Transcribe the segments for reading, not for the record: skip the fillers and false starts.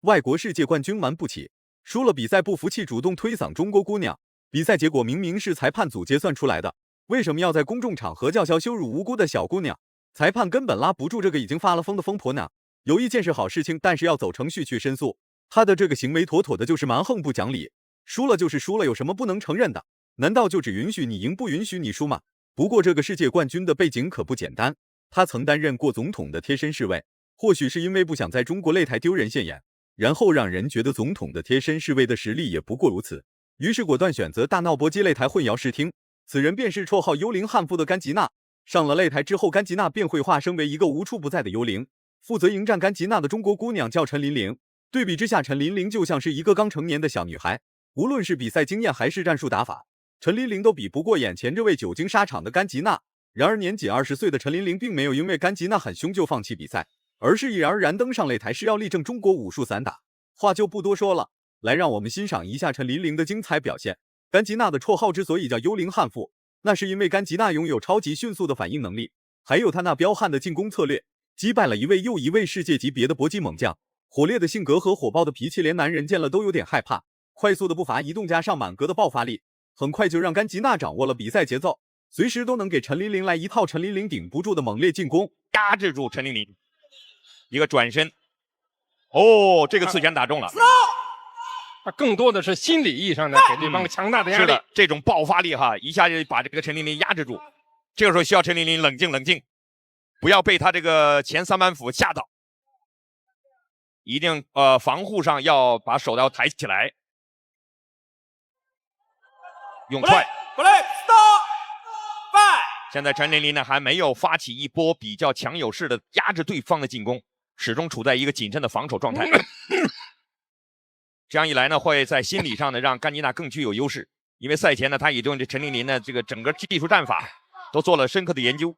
外国世界冠军玩不起，输了比赛不服气，主动推搡中国姑娘。比赛结果明明是裁判组结算出来的，为什么要在公众场合叫嚣羞辱无辜的小姑娘？裁判根本拉不住这个已经发了疯的疯婆娘。有意见是好事情，但是要走程序去申诉。她的这个行为妥妥的就是蛮横不讲理。输了就是输了，有什么不能承认的？难道就只允许你赢，不允许你输吗？不过这个世界冠军的背景可不简单，他曾担任过总统的贴身侍卫，或许是因为不想在中国擂台丢人现眼，然后让人觉得总统的贴身侍卫的实力也不过如此，于是果断选择大闹搏击擂台混淆视听。此人便是绰号幽灵悍妇的甘吉娜。上了擂台之后，甘吉娜便会化身为一个无处不在的幽灵。负责迎战甘吉娜的中国姑娘叫陈琳琳，对比之下，陈琳琳就像是一个刚成年的小女孩，无论是比赛经验还是战术打法，陈琳琳都比不过眼前这位久经沙场的甘吉娜。然而年仅20岁的陈琳琳并没有因为甘吉娜很凶就放弃比赛，而是毅然而然登上擂台，是要力证中国武术散打。话就不多说了，来让我们欣赏一下陈琳琳的精彩表现。甘吉娜的绰号之所以叫幽灵悍妇，那是因为甘吉娜拥有超级迅速的反应能力，还有她那彪悍的进攻策略，击败了一位又一位世界级别的搏击猛将。火烈的性格和火爆的脾气，连男人见了都有点害怕。快速的步伐移动加上满格的爆发力，很快就让甘吉娜掌握了比赛节奏，随时都能给陈琳琳来一套陈琳琳顶不住的猛烈进攻，压制住陈琳琳。一个转身，哦，这个刺拳打中了。更多的是心理意义上的给对方强大的压力。是的，这种爆发力哈，一下就把这个陈琳琳压制住。这个时候需要陈琳琳冷静冷静，不要被他这个前三板斧吓到，一定防护上要把手要抬起来，用踹。现在陈琳琳呢还没有发起一波比较强有势的压制对方的进攻，始终处在一个谨慎的防守状态。这样一来呢，会在心理上呢让甘吉娜更具有优势，因为赛前呢他已经对陈琳琳的这个整个技术战法都做了深刻的研究。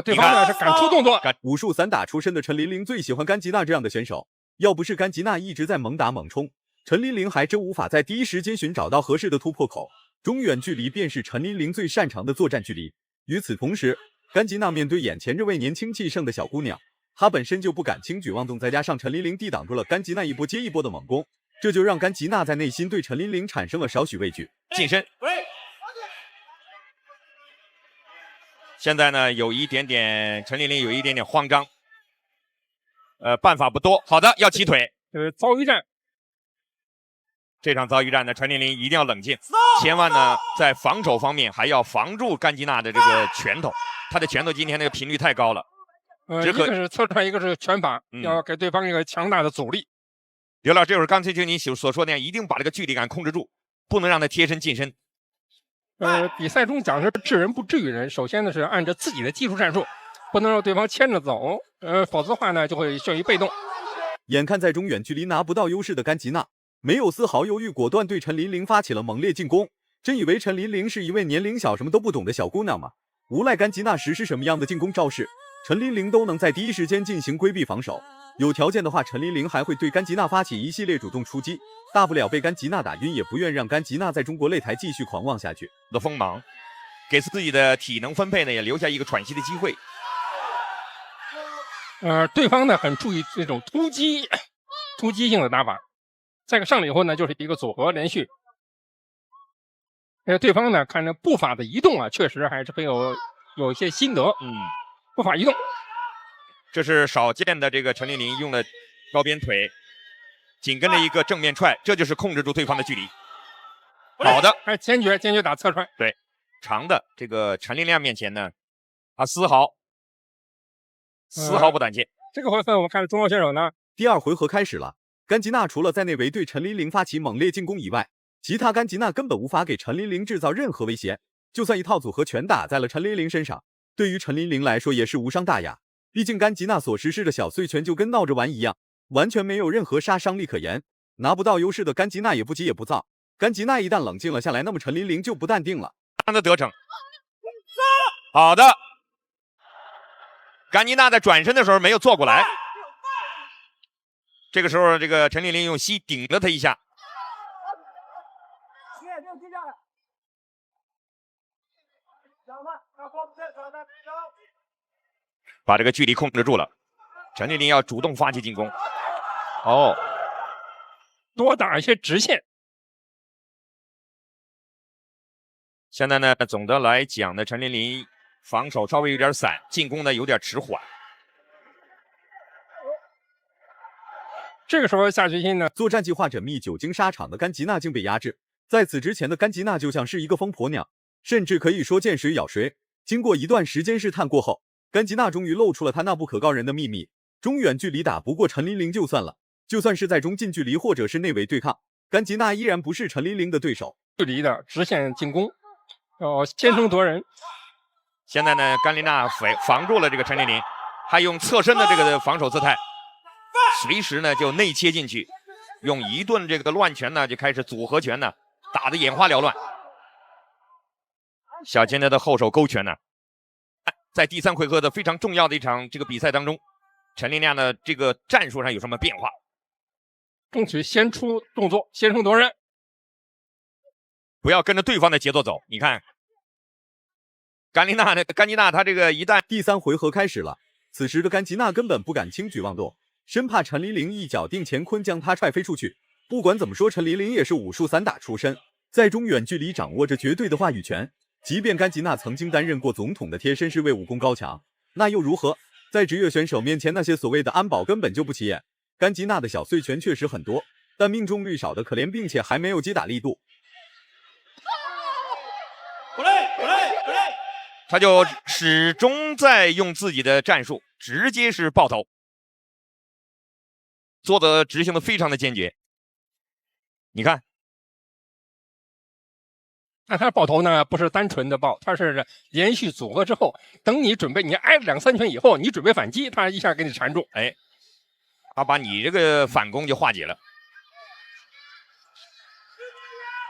对方呢是敢出动作。武术散打出身的陈琳琳最喜欢甘吉娜这样的选手，要不是甘吉娜一直在猛打猛冲，陈琳琳还真无法在第一时间寻找到合适的突破口。中远距离便是陈琳琳最擅长的作战距离。与此同时，甘吉娜面对眼前这位年轻气盛的小姑娘，她本身就不敢轻举妄动，再加上陈琳琳抵挡住了甘吉娜一波接一波的猛攻，这就让甘吉娜在内心对陈琳琳产生了少许畏惧。近身，现在呢有一点点陈琳琳有一点点慌张，办法不多。好的，要起腿，遭遇战。这场遭遇战呢，陈琳琳一定要冷静，千万呢在防守方面还要防住甘吉娜的这个拳头，她的拳头今天那个频率太高了。一个是侧踹，一个是拳法，要给对方一个强大的阻力。刘老师，这会儿刚才就你所说的那样，一定把这个距离感控制住，不能让他贴身近身。比赛中讲是治人不治于人，首先呢是按照自己的技术战术，不能让对方牵着走，否则的话呢就会陷于被动。眼看在中远距离拿不到优势的甘吉娜，没有丝毫犹豫，果断对陈琳琳发起了猛烈进攻。真以为陈琳琳是一位年龄小、什么都不懂的小姑娘吗？无赖甘吉娜实施什么样的进攻招式，陈琳琳都能在第一时间进行规避防守。有条件的话，陈琳琳还会对甘吉娜发起一系列主动出击，大不了被甘吉娜打晕，也不愿让甘吉娜在中国擂台继续狂妄下去。的锋芒，给自己的体能分配呢也留下一个喘息的机会。对方呢很注意这种突击性的打法，这个上了以后呢就是一个组合连续。对方呢看着步伐的移动啊，确实还是很有一些心得。步伐移动。这是少见的这个陈琳琳用了高边腿，紧跟着一个正面踹，这就是控制住对方的距离。好的，坚决打侧踹。对，长的这个陈琳琳面前呢，他丝毫不胆怯。这个回合我们看中国选手呢，第二回合开始了，甘吉娜除了在内围对陈琳琳发起猛烈进攻以外，其他甘吉娜根本无法给陈琳琳制造任何威胁。就算一套组合拳打在了陈琳琳身上，对于陈琳琳来说也是无伤大雅。毕竟甘吉娜所实施的小碎拳就跟闹着玩一样，完全没有任何杀伤力可言。拿不到优势的甘吉娜也不急也不躁，甘吉娜一旦冷静了下来，那么陈琳琳就不淡定了。让他得逞。好的，甘吉娜在转身的时候没有坐过来，这个时候这个陈琳琳用膝顶了他一下。把这个距离控制住了，陈琳琳要主动发起进攻。哦，多打一些直线。现在呢，总的来讲呢，陈琳琳防守稍微有点散，进攻呢有点迟缓。这个时候下决心呢，作战计划缜密、久经沙场的甘吉娜竟被压制。在此之前的甘吉娜就像是一个疯婆娘，甚至可以说见谁咬谁。经过一段时间试探过后，甘吉娜终于露出了她那不可告人的秘密。中远距离打不过陈琳琳就算了，就算是在中近距离或者是内围对抗，甘吉娜依然不是陈琳琳的对手。距离的直线进攻，先声夺人。现在呢，甘丽娜防住了这个陈琳琳，还用侧身的这个防守姿态，随时呢就内切进去，用一顿这个乱拳呢就开始组合拳呢，打得眼花缭乱。小金的后手勾拳呢，在第3回合的非常重要的一场这个比赛当中，陈琳娜呢这个战术上有什么变化？争取先出动作，先声夺人，不要跟着对方的节奏走。你看，甘吉娜她这个一旦第3回合开始了，此时的甘吉娜根本不敢轻举妄动，生怕陈琳琳一脚定乾坤将她踹飞出去。不管怎么说，陈琳琳也是武术散打出身，在中远距离掌握着绝对的话语权。即便甘吉娜曾经担任过总统的贴身侍卫，武功高强，那又如何？在职业选手面前，那些所谓的安保根本就不起眼。甘吉娜的小碎拳确实很多，但命中率少的可怜，并且还没有击打力度。他就始终在用自己的战术，直接是爆头，执行的非常的坚决。你看，那他爆头呢，不是单纯的爆，他是连续组合之后，等你准备你挨了2、3拳以后，你准备反击，他一下给你缠住，哎，他把你这个反攻就化解了。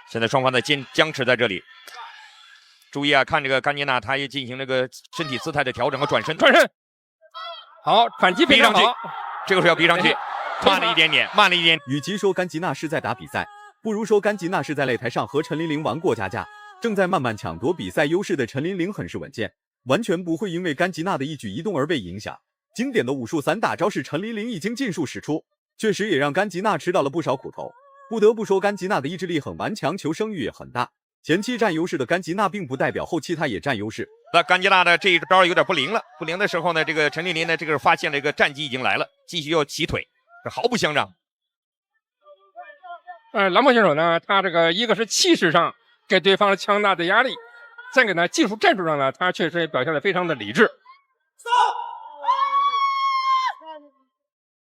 现在双方的僵持在这里。注意啊，看这个甘吉娜，她也进行这个身体姿态的调整和转身。好，反击非常好，这个时候要逼上去，慢了一点点。与其说甘吉娜是在打比赛，不如说甘吉娜是在擂台上和陈琳琳玩过家家。正在慢慢抢夺比赛优势的陈琳琳很是稳健，完全不会因为甘吉娜的一举一动而被影响。经典的武术散打招式，陈琳琳已经尽数使出，确实也让甘吉娜吃到了不少苦头。不得不说，甘吉娜的意志力很顽强，求生欲也很大。前期占优势的甘吉娜，并不代表后期她也占优势。那甘吉娜的这一招有点不灵了，不灵的时候呢，这个陈琳琳呢，这个发现这个战机已经来了，继续要起腿，这毫不相让。蓝豹选手呢，他这个一个是气势上给对方强大的压力，再给呢技术战术上呢，他确实也表现得非常的理智。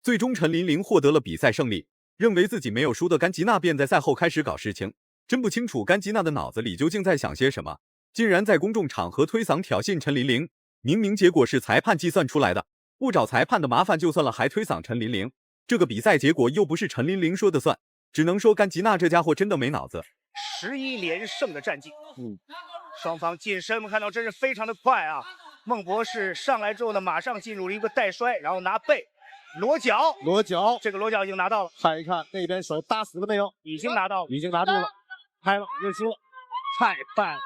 最终陈琳琳获得了比赛胜利，认为自己没有输的甘吉娜便在赛后开始搞事情。真不清楚甘吉娜的脑子里究竟在想些什么，竟然在公众场合推搡挑衅陈琳琳。明明结果是裁判计算出来的，不找裁判的麻烦就算了，还推搡陈琳琳。这个比赛结果又不是陈琳琳说的算，只能说甘吉娜这家伙真的没脑子。11连胜的战绩，双方近身，我们看到真是非常的快啊！孟博士上来之后呢，马上进入了一个带摔，然后拿背裸脚，这个裸脚已经拿到了。看一看那边手搭死了没有？已经拿到了，已经拿住了，拍了，认输了，太棒了！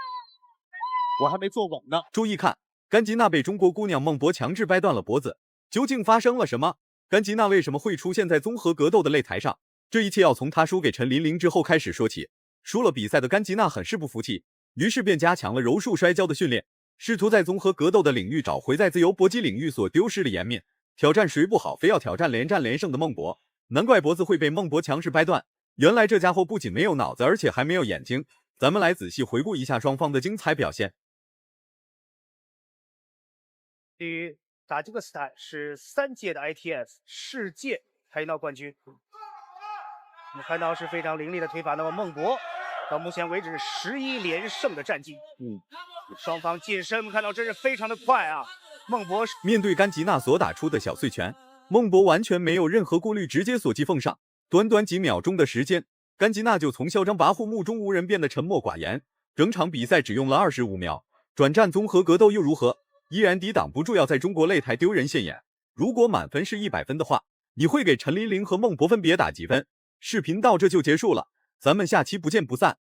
我还没坐稳呢。注意看，甘吉娜被中国姑娘孟博强制掰断了脖子，究竟发生了什么？甘吉娜为什么会出现在综合格斗的擂台上？这一切要从她输给陈琳琳之后开始说起。输了比赛的甘吉娜很是不服气，于是便加强了柔术摔跤的训练，试图在综合格斗的领域找回在自由搏击领域所丢失的颜面。挑战谁不好，非要挑战连战连胜的孟博，难怪脖子会被孟博强势掰断。原来这家伙不仅没有脑子，而且还没有眼睛。咱们来仔细回顾一下双方的精彩表现。对于塔吉克斯坦是3届的 ITF 世界跆拳道冠军，我们看到是非常凌厉的推法。那么孟博到目前为止11连胜的战绩，双方近身，我们看到真是非常的快啊！孟博面对甘吉娜所打出的小碎拳，孟博完全没有任何顾虑，直接所击奉上。短短几秒钟的时间，甘吉娜就从嚣张跋扈、目中无人变得沉默寡言。整场比赛只用了25秒，转战综合格斗又如何？依然抵挡不住要在中国擂台丢人现眼。如果满分是100分的话，你会给陈琳琳和孟博分别打几分？视频到这就结束了，咱们下期不见不散。